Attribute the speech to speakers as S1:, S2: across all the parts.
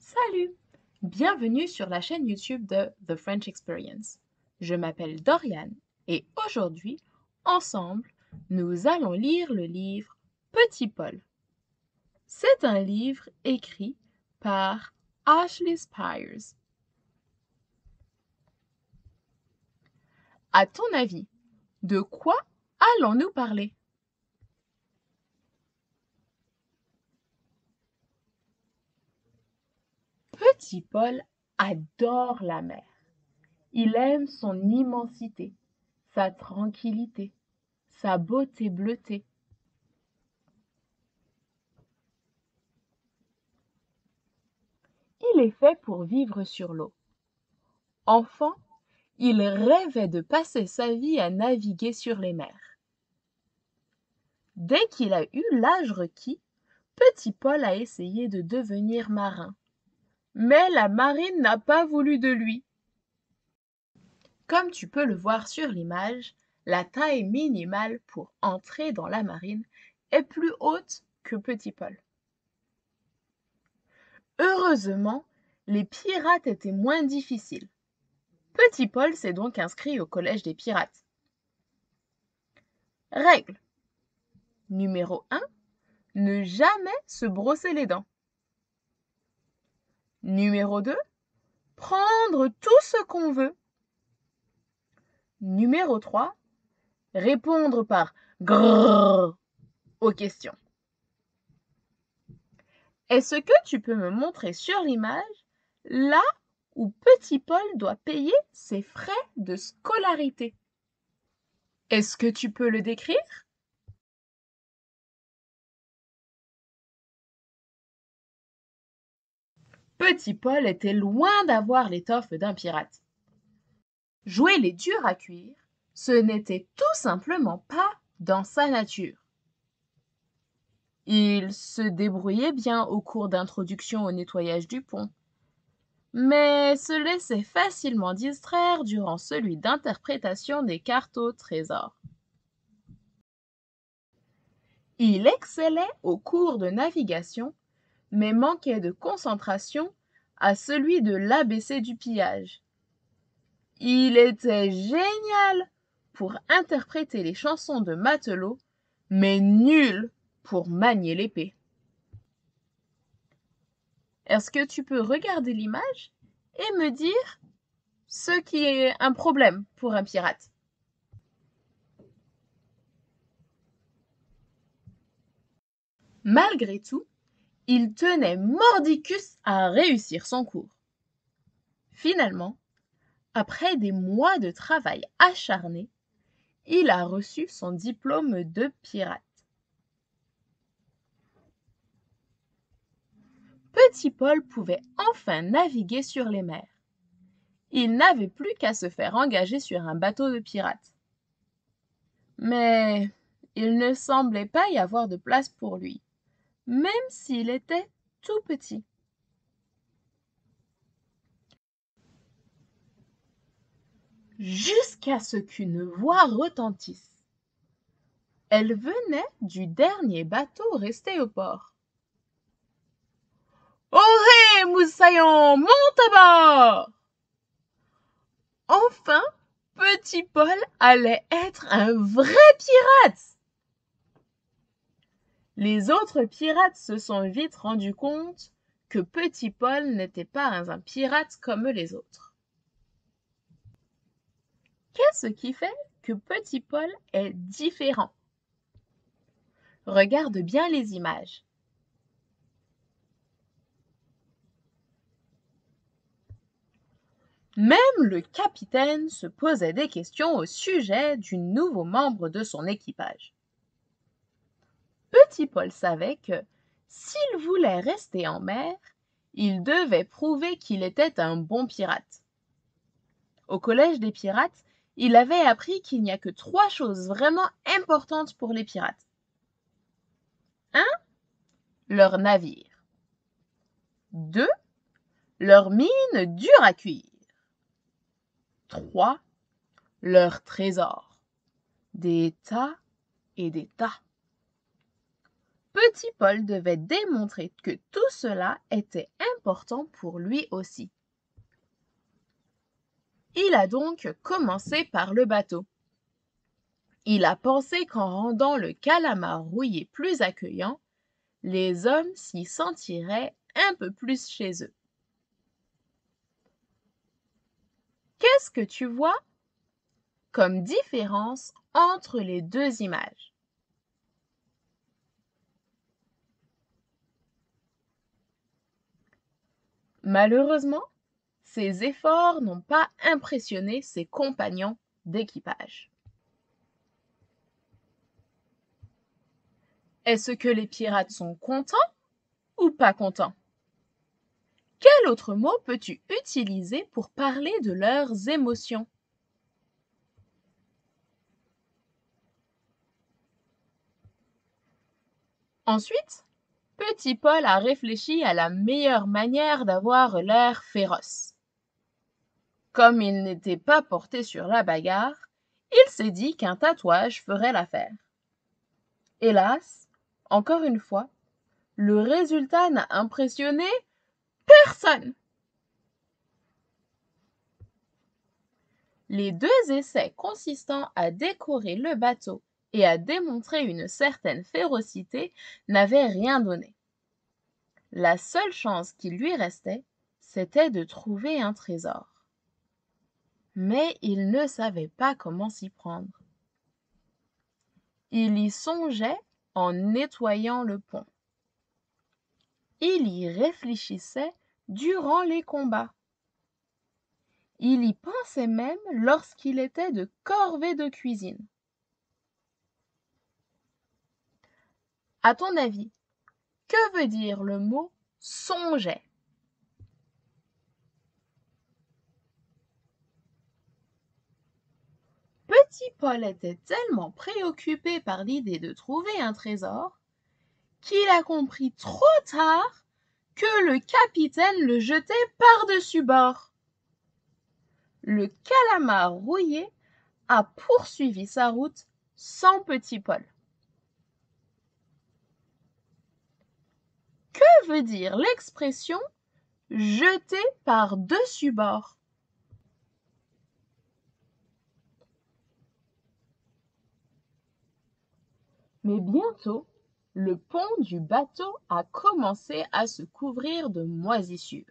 S1: Salut! Bienvenue sur la chaîne YouTube de The French Experience. Je m'appelle Doriane et aujourd'hui, ensemble, nous allons lire le livre Petit Paul. C'est un livre écrit par Ashley Spires. À ton avis, de quoi allons-nous parler? Petit Paul adore la mer. Il aime son immensité, sa tranquillité, sa beauté bleutée. Il est fait pour vivre sur l'eau. Enfant, il rêvait de passer sa vie à naviguer sur les mers. Dès qu'il a eu l'âge requis, Petit Paul a essayé de devenir marin. Mais la marine n'a pas voulu de lui. Comme tu peux le voir sur l'image, la taille minimale pour entrer dans la marine est plus haute que Petit Paul. Heureusement, les pirates étaient moins difficiles. Petit Paul s'est donc inscrit au collège des pirates. Règle numéro 1. Ne jamais se brosser les dents. Numéro 2. Prendre tout ce qu'on veut. Numéro 3. Répondre par grrr aux questions. Est-ce que tu peux me montrer sur l'image là où Petit Paul doit payer ses frais de scolarité? Est-ce que tu peux le décrire? Petit Paul était loin d'avoir l'étoffe d'un pirate. Jouer les durs à cuire, ce n'était tout simplement pas dans sa nature. Il se débrouillait bien au cours d'introduction au nettoyage du pont, mais se laissait facilement distraire durant celui d'interprétation des cartes au trésor. Il excellait au cours de navigation, mais manquait de concentration à celui de l'ABC du pillage. Il était génial pour interpréter les chansons de matelot, mais nul pour manier l'épée. Est-ce que tu peux regarder l'image et me dire ce qui est un problème pour un pirate? Malgré tout, il tenait mordicus à réussir son cours. Finalement, après des mois de travail acharné, il a reçu son diplôme de pirate. Petit Paul pouvait enfin naviguer sur les mers. Il n'avait plus qu'à se faire engager sur un bateau de pirates. Mais il ne semblait pas y avoir de place pour lui, même s'il était tout petit. Jusqu'à ce qu'une voix retentisse. Elle venait du dernier bateau resté au port. « Ohé, moussaillon, monte à bord !» Enfin, Petit Paul allait être un vrai pirate. Les autres pirates se sont vite rendus compte que Petit Paul n'était pas un pirate comme les autres. Qu'est-ce qui fait que Petit Paul est différent? Regarde bien les images. Même le capitaine se posait des questions au sujet du nouveau membre de son équipage. Petit Paul savait que, s'il voulait rester en mer, il devait prouver qu'il était un bon pirate. Au collège des pirates, il avait appris qu'il n'y a que 3 choses vraiment importantes pour les pirates. 1. Leur navire. 2. Leur mine dure à cuire. 3. Leur trésor. Des tas et des tas. Petit Paul devait démontrer que tout cela était important pour lui aussi. Il a donc commencé par le bateau. Il a pensé qu'en rendant le calamar rouillé plus accueillant, les hommes s'y sentiraient un peu plus chez eux. Qu'est-ce que tu vois comme différence entre les deux images? Malheureusement, ces efforts n'ont pas impressionné ses compagnons d'équipage. Est-ce que les pirates sont contents ou pas contents? Quel autre mot peux-tu utiliser pour parler de leurs émotions? Ensuite, Petit Paul a réfléchi à la meilleure manière d'avoir l'air féroce. Comme il n'était pas porté sur la bagarre, il s'est dit qu'un tatouage ferait l'affaire. Hélas, encore une fois, le résultat n'a impressionné personne. Les deux essais consistant à décorer le bateau et à démontrer une certaine férocité n'avaient rien donné. La seule chance qui lui restait, c'était de trouver un trésor. Mais il ne savait pas comment s'y prendre. Il y songeait en nettoyant le pont. Il y réfléchissait durant les combats. Il y pensait même lorsqu'il était de corvée de cuisine. À ton avis, que veut dire le mot songeait? Petit Paul était tellement préoccupé par l'idée de trouver un trésor qu'il a compris trop tard que le capitaine le jetait par-dessus bord. Le calamar rouillé a poursuivi sa route sans Petit Paul. Que veut dire l'expression jeter par-dessus bord? Mais bientôt, le pont du bateau a commencé à se couvrir de moisissures.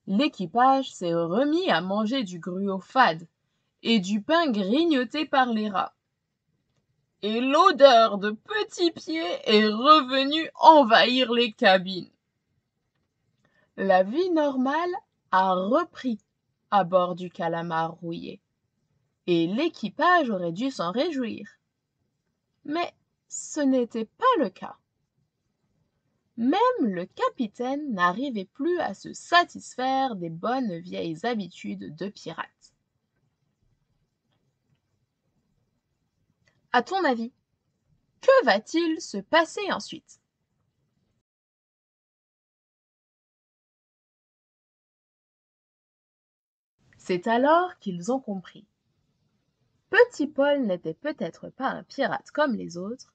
S1: L'équipage s'est remis à manger du gruau fade et du pain grignoté par les rats. Et l'odeur de petits pieds est revenue envahir les cabines. La vie normale a repris à bord du calamar rouillé, et l'équipage aurait dû s'en réjouir. Mais ce n'était pas le cas. Même le capitaine n'arrivait plus à se satisfaire des bonnes vieilles habitudes de pirate. À ton avis, que va-t-il se passer ensuite? C'est alors qu'ils ont compris. Petit Paul n'était peut-être pas un pirate comme les autres,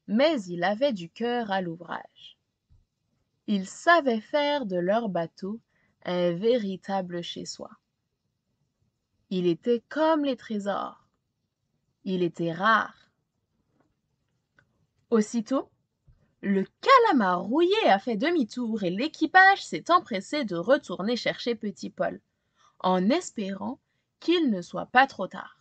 S1: mais il avait du cœur à l'ouvrage. Il savait faire de leur bateau un véritable chez-soi. Il était comme les trésors. Il était rare. Aussitôt, le calamar rouillé a fait demi-tour et l'équipage s'est empressé de retourner chercher Petit Paul, en espérant qu'il ne soit pas trop tard.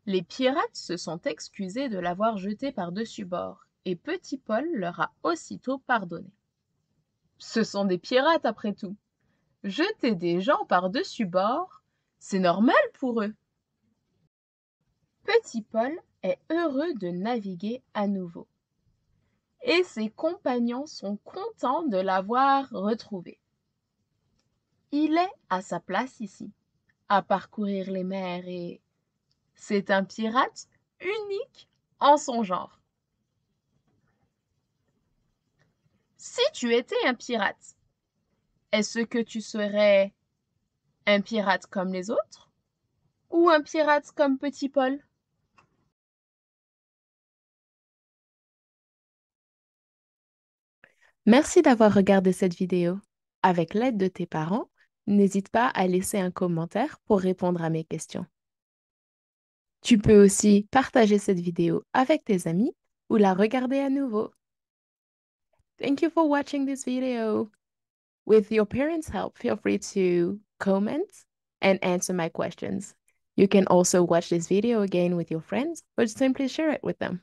S1: Les pirates se sont excusés de l'avoir jeté par-dessus bord, et Petit Paul leur a aussitôt pardonné. Ce sont des pirates après tout. Jeter des gens par-dessus bord, c'est normal pour eux. Petit Paul est heureux de naviguer à nouveau, et ses compagnons sont contents de l'avoir retrouvé. Il est à sa place ici, à parcourir les mers, et c'est un pirate unique en son genre. Si tu étais un pirate, est-ce que tu serais un pirate comme les autres ou un pirate comme Petit Paul? Merci d'avoir regardé cette vidéo. Avec l'aide de tes parents, n'hésite pas à laisser un commentaire pour répondre à mes questions. Tu peux aussi partager cette vidéo avec tes amis ou la regarder à nouveau. Thank you for watching this video. With your parents' help, feel free to comment and answer my questions. You can also watch this video again with your friends or simply share it with them.